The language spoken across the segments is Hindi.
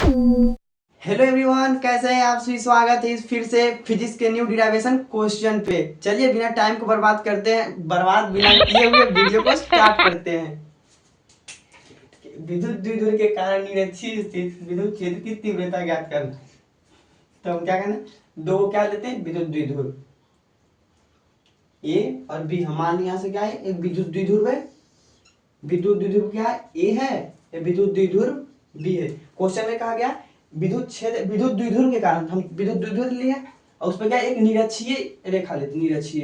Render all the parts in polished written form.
हेलो एवरीवन, कैसे हैं आप सभी। स्वागत है इस फिर से फिजिक्स के न्यू डिराइवेशन क्वेश्चन पे। चलिए बिना टाइम को बर्बाद बिना किए हुए वीडियो को स्टार्ट करते हैं। विद्युत द्विध्रुव के कारण निरक्षीय स्थित विद्युत क्षेत्र की तीव्रता ज्ञात करना। तो हम क्या करना, दो को क्या लेते हैं, विद्युत द्विध्रुव ए और बी। हमारे यहाँ से क्या है, एक विद्युत द्विध्रुव है। विद्युत द्विध्रुव क्या है, ए है। विद्युत द्विध्रुव बी है। क्वेश्चन में कहा गया विद्युत क्षेत्र विद्युत द्विध्रुव के कारण, हम विद्युत द्विध्रुव लिए और उस पर क्या एक निरक्षीय रेखा लेते। निरक्षीय,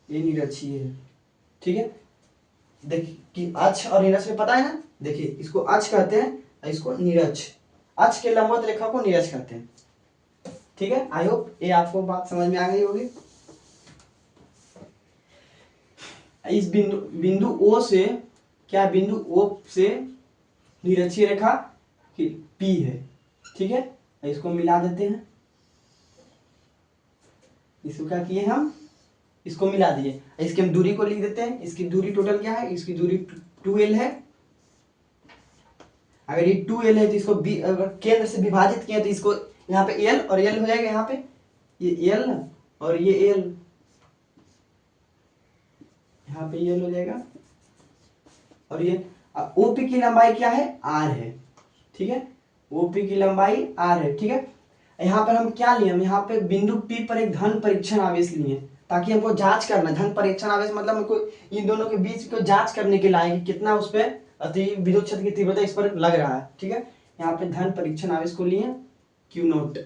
ये निरक्षीय है, ठीक है। देखिए कि अक्ष और निरक्ष में पता है ना। देखिए इसको अक्ष कहते हैं और इसको निरक्ष। अक्ष के लंबवत रेखा को निरक्ष कहते हैं, ठीक है। आई होप ये आपको बात समझ में आ गई होगी। इस बिंदु ओ से क्या, बिंदु ओ से निरक्षीय रेखा पी है, ठीक है। इसको मिला देते हैं। इसको क्या किए हम, इसको मिला दिए। इसकी हम दूरी को लिख देते हैं। इसकी दूरी टोटल क्या है, इसकी दूरी 2l है। अगर ये 2l है तो इसको b अगर केंद्र से विभाजित किया तो इसको यहाँ पे l और l हो जाएगा। यहाँ पे ये l और ये l, यहाँ पे l हो जाएगा। और ये OP की लंबाई क्या है, r है, ठीक है। OP की लंबाई r है, ठीक है। यहाँ पर हम क्या लिए, हम यहाँ पे बिंदु P पर एक धन परीक्षण आवेश लिए ताकि हमको जांच करना। धन परीक्षण आवेश मतलब हमको इन दोनों के बीच को जांच करने के लिए कि कितना उस पर अति विद्युत क्षेत्र की तीव्रता इस पर लग रहा है, ठीक है। यहाँ पे धन परीक्षण आवेश को लिए Q0,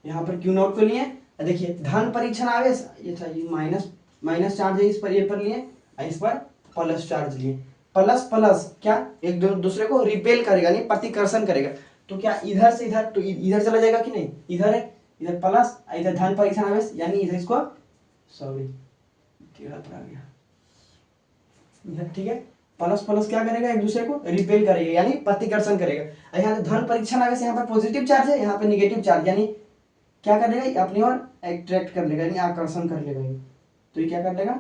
यहाँ पर Q0 को लिए। देखिए धन परीक्षण आवेश ये था, ये माइनस चार्ज है इस पर, ये पर लिए, इस पर प्लस चार्ज लिए। प्लस प्लस क्या एक दूसरे को रिपेल करेगा, नहीं प्रतिकर्षण करेगा। तो क्या इधर से इधर, तो इधर चला जाएगा कि नहीं, इधर है, इधर प्लस, इधर धन परीक्षण आवेश, यानी इधर इसको सॉरी हाथ आ गया इधर, ठीक है। प्लस प्लस क्या करेगा, एक दूसरे को रिपेल करेगा यानी प्रतिकर्षण करेगा। यहाँ धन परीक्षण आवेश, यहाँ पर पॉजिटिव चार्ज है, यहाँ पे निगेटिव चार्ज, यानी क्या कर लेगा, अपनी ओर अट्रैक्ट कर लेगा यानी आकर्षण कर लेगा। तो ये क्या कर लेगा,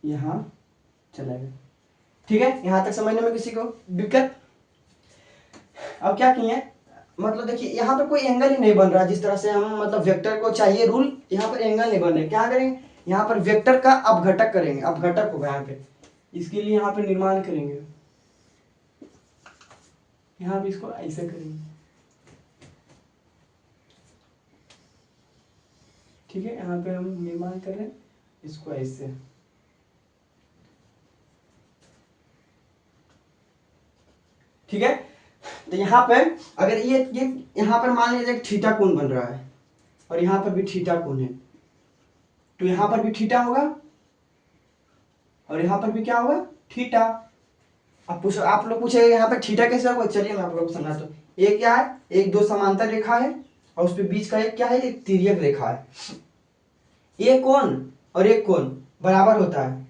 यहाँ चलेगा, ठीक है। यहाँ तक समझने में किसी को दिक्कत। अब क्या किए, मतलब देखिए यहाँ पर कोई एंगल ही नहीं बन रहा जिस तरह से हम मतलब वेक्टर को चाहिए रूल, यहाँ पर एंगल नहीं बन रहे। क्या करेंगे, यहाँ पर वेक्टर का अपघटक करेंगे। अपघटक होगा यहाँ पे, इसके लिए यहाँ पे निर्माण करेंगे। यहाँ पे इसको ऐसे करेंगे, ठीक है। यहाँ पे हम निर्माण कर रहे हैं इसको ऐसे, ठीक है। तो यहाँ पे अगर ये यहाँ पर मान लीजिए थीटा कोण बन रहा है और यहाँ पर भी थीटा कोण है, तो यहाँ पर भी थीटा होगा और यहाँ पर भी क्या होगा, थीटा। आप लोग पूछेंगे यहाँ पे थीटा कैसे होगा। चलिए मैं आप लोग को समझाता हूँ। एक क्या है, एक दो समांतर रेखा है और उसके बीच का एक क्या है, एक तिर्यक रेखा है। एक कोण और एक कोण बराबर होता है,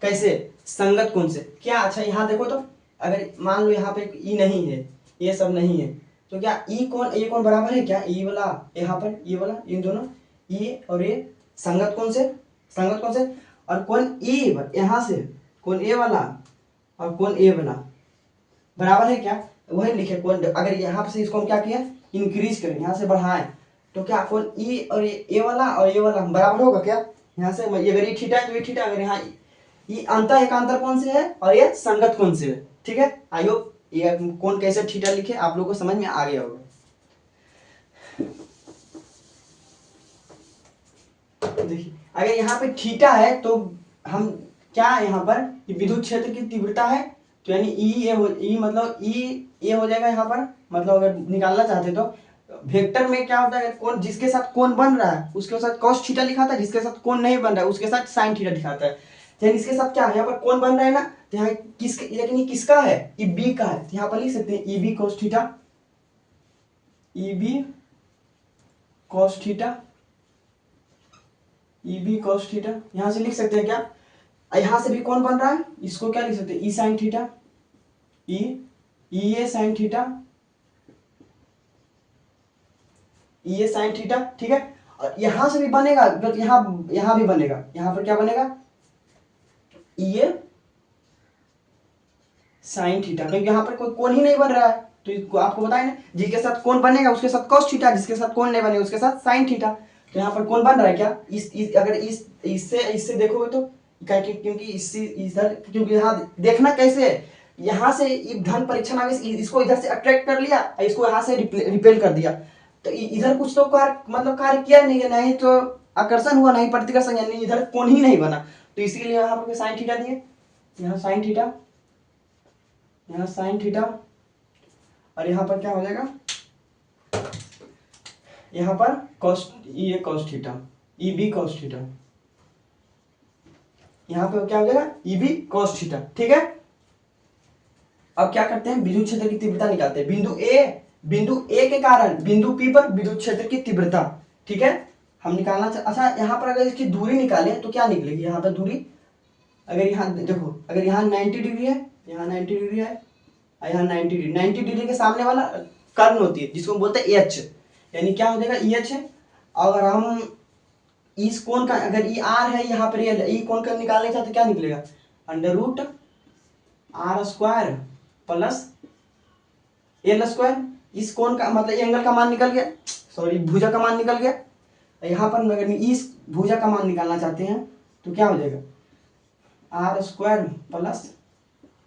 कैसे, संगत कोण से। क्या, अच्छा यहाँ देखो तो अगर मान लो यहाँ पे ई नहीं है, ये सब नहीं है, तो क्या ई कोण ये कोण बराबर है क्या, ई वाला यहाँ पर, ये वाला, इन दोनों ई और ये संगत कोण से, संगत कोण से। और कोण ई यहाँ से, कोण ए वाला और कोण ए वाला बराबर है क्या, वही लिखे। कोण अगर यहाँ से इसको हम क्या किया, इंक्रीज करें, यहाँ से बढ़ाएं, तो क्या कोण ई और ये वाला और ये वाला बराबर होगा क्या। यहाँ से अगर ये थीटा है तो ये थीटा, अगर यहाँ ये अंतर एकांतर कोण से है और ये संगत कोण से है, ठीक है। आई होप ये कोण कैसे थीटा लिखे आप लोगों को समझ में आ गया होगा। देखिए अगर यहाँ पे थीटा है तो हम क्या, यहाँ पर विद्युत क्षेत्र की तीव्रता है, तो यानी ई मतलब ई हो जाएगा यहाँ पर। मतलब अगर निकालना चाहते तो वेक्टर में क्या होता है, कोण जिसके साथ कोण बन रहा है उसके साथ cos थीटा लिखाता है, जिसके साथ कोण नहीं बन रहा है उसके साथ sin थीटा दिखाता है। यानी इसके साथ क्या है, यहाँ पर कोण बन रहा है ना, तो यहाँ किसके, लेकिन ये किसका है, ये बी का है, तो यहाँ पर लिख सकते हैं E B cos theta, E B cos theta, E B cos theta. यहाँ से लिख सकते हैं क्या, यहाँ से भी कौन बन रहा है, इसको क्या लिख सकते हैं, ई साइन थीटा, ई ए साइन थीटा, ई ए साइन थीटा, ठीक है। और यहाँ से भी बनेगा, यहाँ भी बनेगा, यहाँ पर क्या बनेगा, ई ए साइन थीटा, क्योंकि यहाँ पर कोई कोण ही नहीं बन रहा है, तो आपको बताया ना, जिसके साथ कोण बनेगा उसके साथ cos थीटा, जिसके साथ कोण नहीं बनेगा उसके साथ साइन थीटा। तो यहाँ पर कोण बन रहा है क्या, अगर इससे देखोगे तो क्योंकि इससे इधर, क्योंकि यहाँ देखना कैसे है, यहाँ से धन परीक्षण आगे इसको इधर से अट्रैक्ट कर लिया, इसको यहाँ से रिपेल कर दिया, तो इधर कुछ तो कार्य किया नहीं है, नहीं तो आकर्षण हुआ, नहीं प्रतिकर्षण, यानी इधर कोण ही नहीं बना, तो इसीलिए यहाँ पर साइन थीटा दिए, यहाँ साइन थीटा, यहाँ साइन थीटा, और यहाँ पर क्या हो जाएगा, यहाँ पर cos, ये cos theta, E B cos theta, यहाँ पे क्या हो जाएगा, ई बी cos थीटा। ठीक है, अब क्या करते हैं, विद्युत क्षेत्र की तीव्रता निकालते हैं, बिंदु ए के कारण बिंदु पी पर विद्युत क्षेत्र की तीव्रता। ठीक है, हम निकालना अच्छा, यहाँ पर अगर इसकी दूरी निकालें तो क्या निकलेगी, यहाँ पर दूरी, अगर यहाँ देखो, अगर यहाँ 90 डिग्री है, यहाँ 90 डिग्री है, यहाँ 90 डिग्री के सामने वाला कर्ण होती है जिसको बोलते हैं एच, यानी क्या हो जाएगा, ई एच है। अगर हम इस कोण का, अगर ई आर है यहाँ पर, ई कोण का निकालने चाहते क्या निकलेगा, under root R square plus L square, इस कोण का मतलब एंगल का मान निकल गया, सॉरी भुजा का मान निकल गया। यहाँ पर अगर इस भुजा का मान निकालना चाहते हैं तो क्या हो जाएगा, R square plus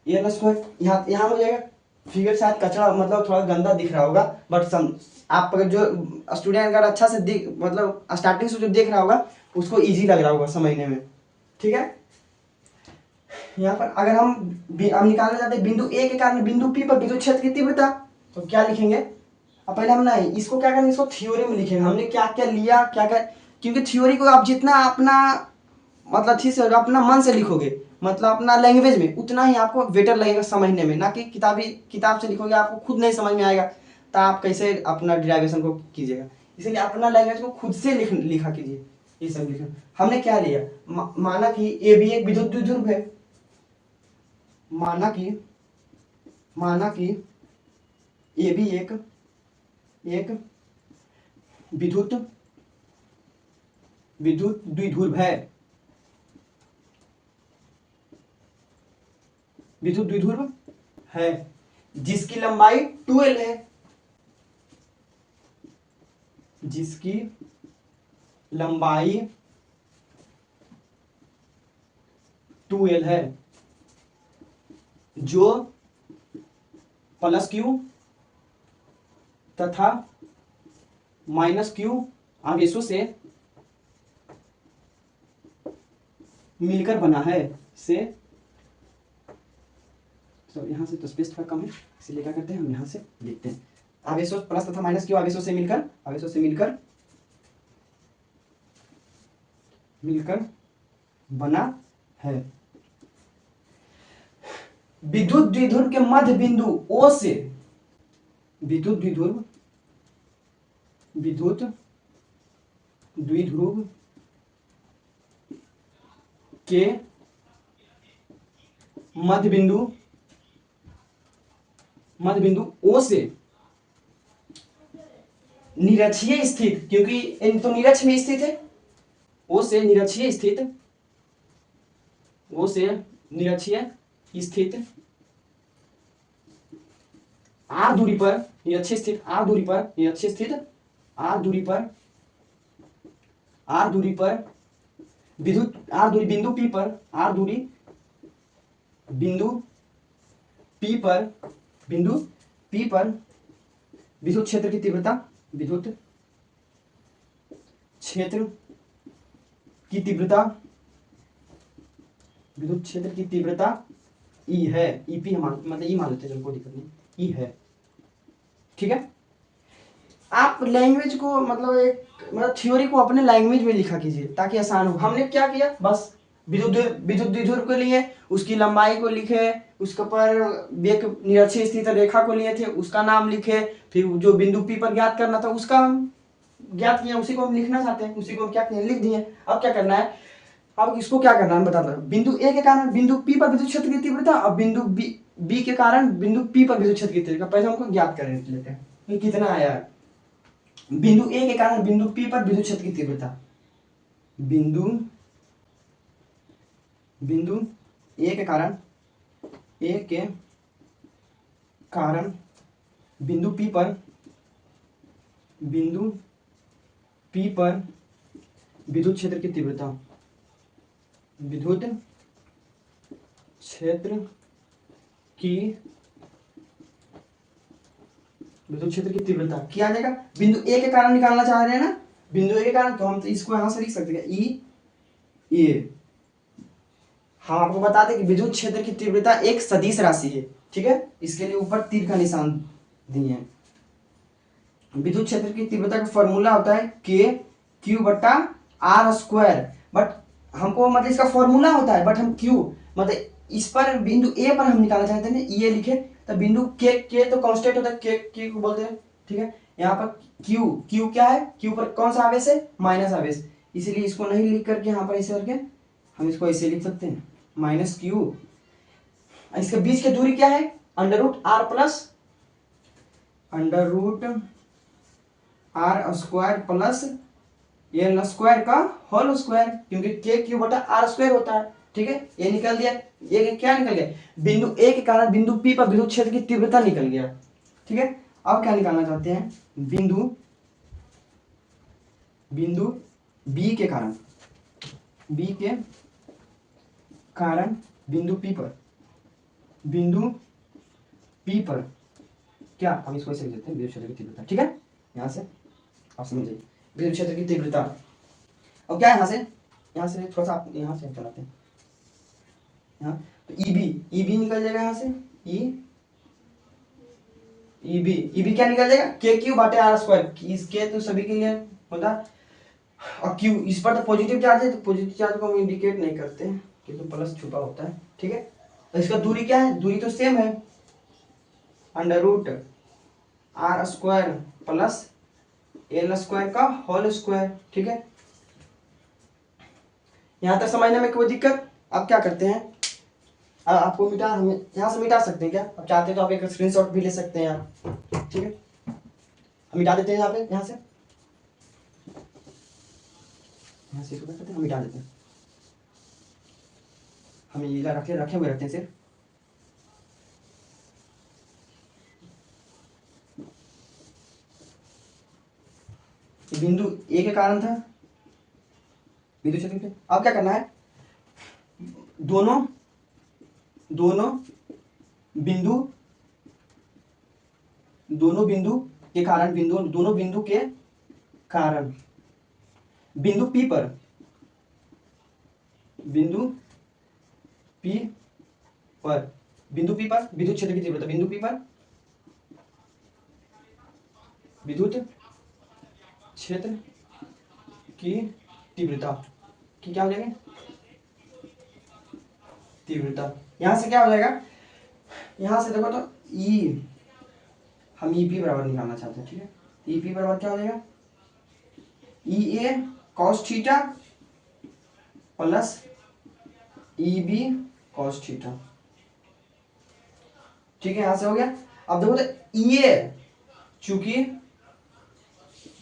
L square, यहाँ हो जाएगा। फिगर शायद कचरा मतलब थोड़ा गंदा दिख रहा होगा, बट आप अगर जो स्टूडेंट अगर अच्छा से मतलब स्टार्टिंग से जो देख रहा होगा उसको इजी लग रहा होगा समझने में। ठीक है, यहाँ पर अगर हम निकालना चाहते हैं बिंदु ए के कारण बिंदु पी पर विद्युत क्षेत्र की तीव्रता, तो क्या लिखेंगे, अब पहले हम ना इसको क्या करेंगे, इसको थ्योरी में लिखेंगे, हमने क्या क्या लिया, क्या क्या, क्योंकि थ्योरी को आप जितना अपना मतलब ठीक से अपना मन से लिखोगे, मतलब अपना लैंग्वेज में, उतना ही आपको बेटर लगेगा समझने में, ना कि किताब से लिखोगे आपको खुद नहीं समझ में आएगा, तो आप कैसे अपना डिराइवेशन को कीजिएगा, इसलिए अपना लैंग्वेज को खुद से लिखा कीजिए। ये सब लिखा, हमने क्या लिया, माना कि ए भी एक विद्युत द्विध्रुव है, माना कि ए भी एक विद्युत द्विध्रुव है, विद्युत द्विध्रुव है, जिसकी लंबाई 2l है, जिसकी लंबाई 2l है, जो प्लस क्यू तथा माइनस क्यू आवेशों से मिलकर बना है, यहाँ से तो स्पेस थोड़ा कम है, इसलिए क्या करते हैं हम यहाँ से लिखते हैं, आवेशों प्लस तथा माइनस क्यू आवेशों से मिलकर बना है। विद्युत द्विध्रुव के मध्य बिंदु O से विद्युत द्विध्रुव के मध्य बिंदु O से निरक्षीय स्थित, क्योंकि इन तो निरक्ष में स्थित है, O से निरक्षीय स्थित r दूरी पर निरक्षीय स्थित विद्युत बिंदु P पर विद्युत क्षेत्र की तीव्रता E है, EP हम मतलब E मान लेते हैं, चलो कोई दिक्कत नहीं, E है। ठीक है, आप लैंग्वेज को मतलब थ्योरी को अपने लैंग्वेज में लिखा कीजिए ताकि आसान हो। हमने क्या किया, बस विद्युत द्विध्रुव को लिए, उसकी लंबाई को लिखे, उसके पर एक निरक्षीय स्थित रेखा को लिए थे, उसका नाम लिखे, फिर जो बिंदु P पर ज्ञात करना था उसका हम ज्ञात किया, उसी को हम लिखना चाहते हैं, उसी को हम क्या किए, लिख दिए। अब क्या करना है, अब इसको क्या करना है मैं बताता हूँ, बिंदु A के कारण बिंदु P पर विद्युत क्षेत्र की तीव्रता, और बिंदु B के कारण बिंदु P पर विद्युत क्षेत्र की तीव्रता पहले हमको ज्ञात कर लेते हैं, कितना आया है। बिंदु A के कारण बिंदु P पर विद्युत क्षेत्र की तीव्रता, बिंदु A के कारण कारण बिंदु P पर विद्युत क्षेत्र की तीव्रता, विद्युत क्षेत्र की तीव्रता क्या आ जाएगा, बिंदु ए के कारण निकालना चाह रहे हैं ना, बिंदु ए के कारण, तो हम तो इसको यहां से लिख सकते हैं ई ए। हम आपको बता दें कि विद्युत क्षेत्र की तीव्रता एक सदिश राशि है, ठीक है, इसके लिए ऊपर तीर का निशान दिए हैं। विद्युत क्षेत्र की तीव्रता का फॉर्मूला होता है के क्यू बट्टा आर स्क्वायर, बट हमको मतलब इसका फॉर्मूला होता है, बट हम क्यू मतलब इस पर बिंदु ए पर हम निकालना चाहते हैं, ये लिखे तो बिंदु के तो कांस्टेंट होता है, के को बोलते हैं, ठीक है। यहाँ पर क्यू क्या है, क्यू पर कौन सा आवेश है, माइनस आवेश, इसीलिए इसको नहीं लिख करके यहाँ पर ऐसे करके हम इसको ऐसे लिख सकते हैं माइनस क्यू। इसके बीच की दूरी क्या है, under root R square plus L square का होल स्क्वायर, क्योंकि के क्यू बटा आर स्क्वायर होता है, ठीक है। ये निकल दिया, ये क्या निकल गया, बिंदु ए के कारण बिंदु पी पर विद्युत क्षेत्र की तीव्रता निकल गया, ठीक है। अब क्या निकालना चाहते हैं, बिंदु बी के कारण बिंदु पी पर क्या, हम इसको ऐसे लिख देते हैं विद्युत क्षेत्र की तीव्रता, ठीक है। यहां से आप समझ जाइए विद्युत क्षेत्र की तीव्रता। और क्या यहां से थोड़ा सा आप यहां से चलाते हैं, यहाँ तो ईबी निकल जाएगा, यहाँ से ईबी क्या निकल जाएगा, के क्यू बाटे आर स्क्वायर, इसके तो सभी के लिए होता है, और क्यू इस पर तो पॉजिटिव चार्ज है, तो पॉजिटिव चार्ज को हम इंडिकेट नहीं करते हैं क्योंकि प्लस छुपा होता है, ठीक है। तो इसका दूरी क्या है, दूरी तो सेम है, under root R square plus L square का होल स्क्वायर, ठीक है। यहां तक समझने में कोई दिक्कत। अब क्या करते हैं, अब आपको हम यहाँ से मिटा सकते हैं क्या, अब चाहते हैं तो आप एक स्क्रीनशॉट भी ले सकते हैं आप, ठीक है। हम मिटा देते हैं यहाँ से इसको क्या करते हैं, हम मिटा देते हैं, हम ये रखे हुए रहते हैं सिर्फ। बिंदु ए के कारण था विद्युत क्षेत्र के। अब क्या करना है, दोनों बिंदु के कारण बिंदु P पर विद्युत क्षेत्र की तीव्रता, बिंदु P पर विद्युत क्षेत्र की तीव्रता की क्या हो जाएगी, तीव्रता। यहां से क्या हो जाएगा, यहां से देखो तो हम ईपी बराबर निकालना चाहते हैं, ठीक है। ईपी बराबर क्या हो जाएगा, E A cos theta plus E B cos theta, ठीक है। यहां से हो गया। अब देखो तो ई ए, चूंकि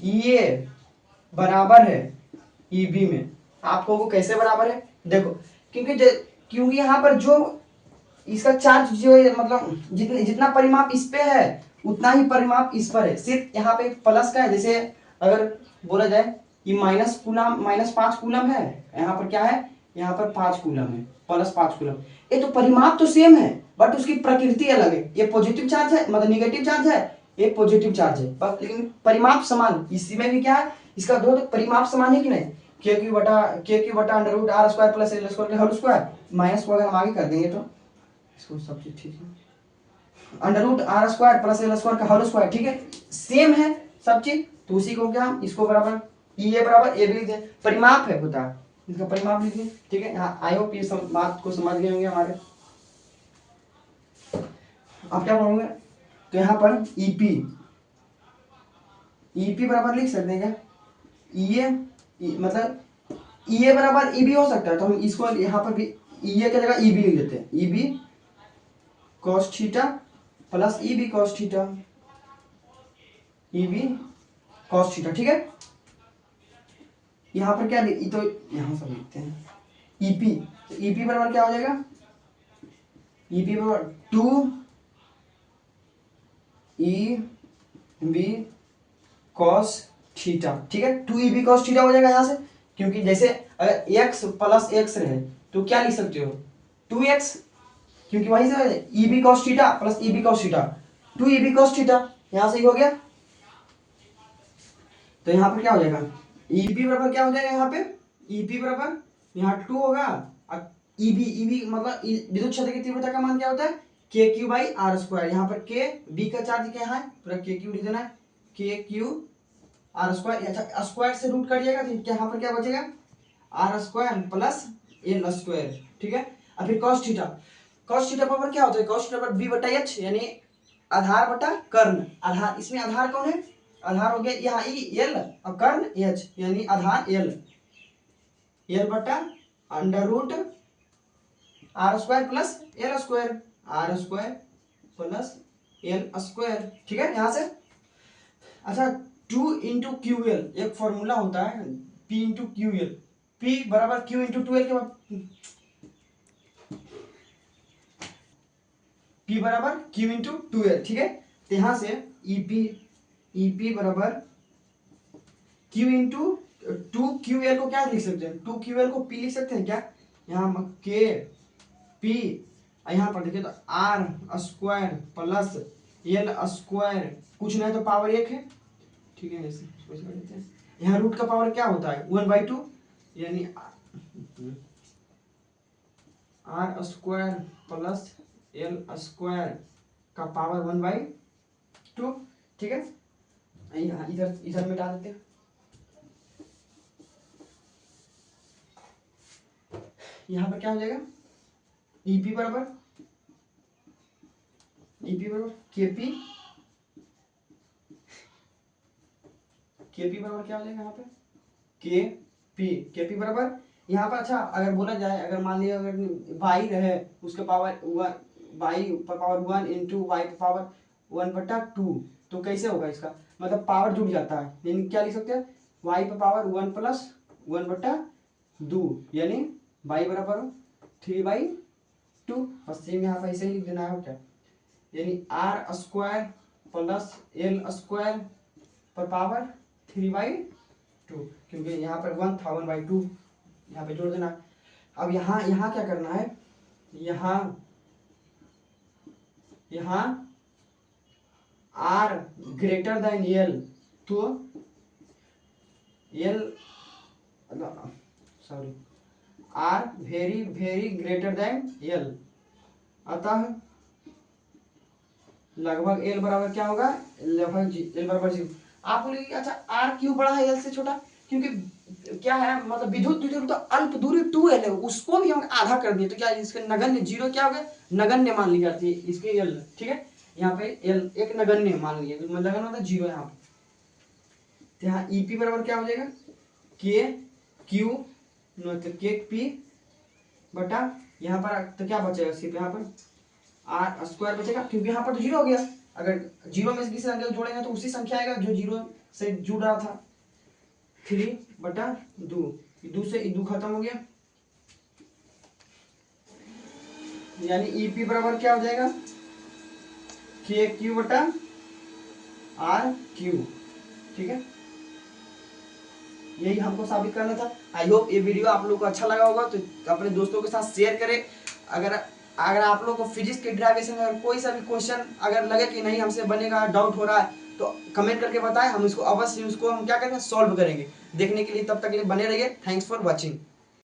ई ए बराबर है ई बी में, आपको वो कैसे बराबर है देखो, क्योंकि यहाँ पर जो इसका चार्ज जो है, मतलब जितना परिमाप इस पे है उतना ही परिमाप इस पर है, सिर्फ यहाँ पे प्लस का है। जैसे अगर बोला जाए ये -5 कूलम है, यहाँ पर क्या है, यहाँ पर 5 कूलम है, +5 कूलम, ये तो परिमाप तो सेम है बट उसकी प्रकृति अलग है, ये पॉजिटिव चार्ज है मतलब निगेटिव चार्ज है, ये पॉजिटिव चार्ज है बस, लेकिन परिमाप समान। इसी में भी क्या है, इसका दो तो परिमाप समान है कि नहीं, के क्यू बटा under root R square plus L square whole square, minus को अगर हम आगे कर देंगे तो इसको सब चीज ठीक है, under root R square plus L square का होल स्क्वायर, ठीक है, सेम है सब चीज। तो उसी को क्या हम इसको बराबर ई ए बराबर ए भी लिख दें, परिमाप है होता है, इसका परिमाप लिख दें, ठीक है। यहाँ आई होप ये बात को समझ गए होंगे हमारे। अब क्या पढ़ोगे, तो यहाँ पर ईपी बराबर लिख सकते हैं क्या, ई ए मतलब ई ए बराबर ई बी हो सकता है, तो हम इसको यहाँ पर भी ई ए की जगह ई बी लिख देते हैं, E B cos theta plus E B cos theta, E B cos theta, ठीक है। यहाँ पर क्या तो यहाँ पर लिखते हैं ईपी, तो ईपी बराबर क्या हो जाएगा, ईपी बराबर 2 ई बी कॉस थीटा, ठीक है। 2EB कॉस थीटा हो जाएगा यहाँ से, क्योंकि जैसे अगर x प्लस x रहे तो क्या लिख सकते हो 2x, क्योंकि वही से EB cos theta plus EB cos theta, 2EB cos theta, यहाँ से ही हो गया। तो यहाँ पर क्या हो जाएगा EB बराबर क्या हो जाएगा यहाँ पे EB बराबर यहाँ 2 होगा, EB मतलब विद्युत क्षेत्र की तीव्रता का मान क्या होता है KQ बाई आर स्क्वायर। यहाँ पर K B का चार्ज क्या है पूरा KQ लिख देना है, KQ आर स्क्वायर। अच्छा स्क्वायर से रूट कट जाएगा तो यहाँ पर क्या बचेगा R square plus L square, ठीक है। अब फिर कॉस थीटा, कॉस थीटा पर क्या होता है कॉस थीटा पर B बटा H यानी आधार बटा कर्ण। आधार इसमें आधार कौन है, आधार हो गया यहाँ ई एल और कर्ण H यानी आधार एल बटा under root R square plus L square, R square plus L square, ठीक है यहाँ से। अच्छा 2 इंटू क्यू एल एक फॉर्मूला होता है P into Q L, P बराबर Q इंटू 2L के बाद P बराबर Q इंटू 2L, ठीक है। तो यहाँ से EP बराबर Q इंटू 2QL को क्या लिख सकते हैं 2QL को P लिख सकते हैं क्या, यहाँ K P यहाँ पर देखिए तो R square plus L square, कुछ नहीं तो पावर 1 है, ठीक है। ऐसे लेते हैं यहाँ रूट का पावर क्या होता है 1/2 यानी R square plus L square का पावर 1/2, ठीक है। यहाँ इधर इधर मिटा देते हैं, यहाँ पर क्या हो जाएगा EP बराबर KP बराबर क्या हो जाएगा यहाँ पे KP बराबर यहाँ पर। अच्छा अगर बोला जाए अगर मान लिया अगर y रहे उसके पावर y पर पावर 1 इंटू वाई पर पावर 1/2 तो कैसे होगा इसका मतलब पावर जुड़ जाता है, यानी क्या लिख सकते हैं y पर पावर 1 प्लस 1/2 यानी y बराबर 3/2, बस सेम यहाँ पर ऐसे ही लिख देना है क्या, यानी R square plus L square पर पावर 3/2, क्योंकि यहाँ पर 1 था 1/2 यहाँ पे जोड़ देना। अब यहाँ क्या करना है यहाँ R ग्रेटर देन एल, तो L sorry R very very greater than L, अतः लगभग एल बराबर क्या होगा लगभग एल बराबर 0। आप बोलेंगे अच्छा आर क्यों बड़ा है एल से छोटा, क्योंकि क्या है मतलब विद्युत तो अल्प दूरी 2L है उसको भी हम आधा कर दिए तो क्या इसके नगण्य 0 क्या हो गया नगण्य मान ली जाती है इसके एल, ठीक है। यहाँ पे एल एक नगण्य मान लिया मतलब मतलब 0 यहाँ पे, तो यहाँ EP बराबर क्या हो जाएगा KQ मतलब KP बटा यहाँ पर तो क्या बचेगा सिर्फ यहाँ पर आर स्क्वायर बचेगा, क्योंकि यहाँ पर तो 0 हो गया, अगर 0 में से किसी संख्या को जोड़ेंगे तो उसी संख्या आएगा जो 0 से जुड़ रहा था, 3/2 2 से 2 खत्म हो गया, यानी EP बराबर क्या हो जाएगा KQ बटा RQ, ठीक है। यही हमको साबित करना था। आई होप ये वीडियो आप लोगों को अच्छा लगा होगा, तो अपने दोस्तों के साथ शेयर करें। अगर आप लोगों को फिजिक्स के डेरिवेशन में कोई सा भी क्वेश्चन अगर लगे कि नहीं हमसे बनेगा डाउट हो रहा है तो कमेंट करके बताएं, हम इसको अवश्य उसको हम क्या करेंगे सॉल्व करेंगे। देखने के लिए तब तक के लिए बने रहिए। Thanks for watching.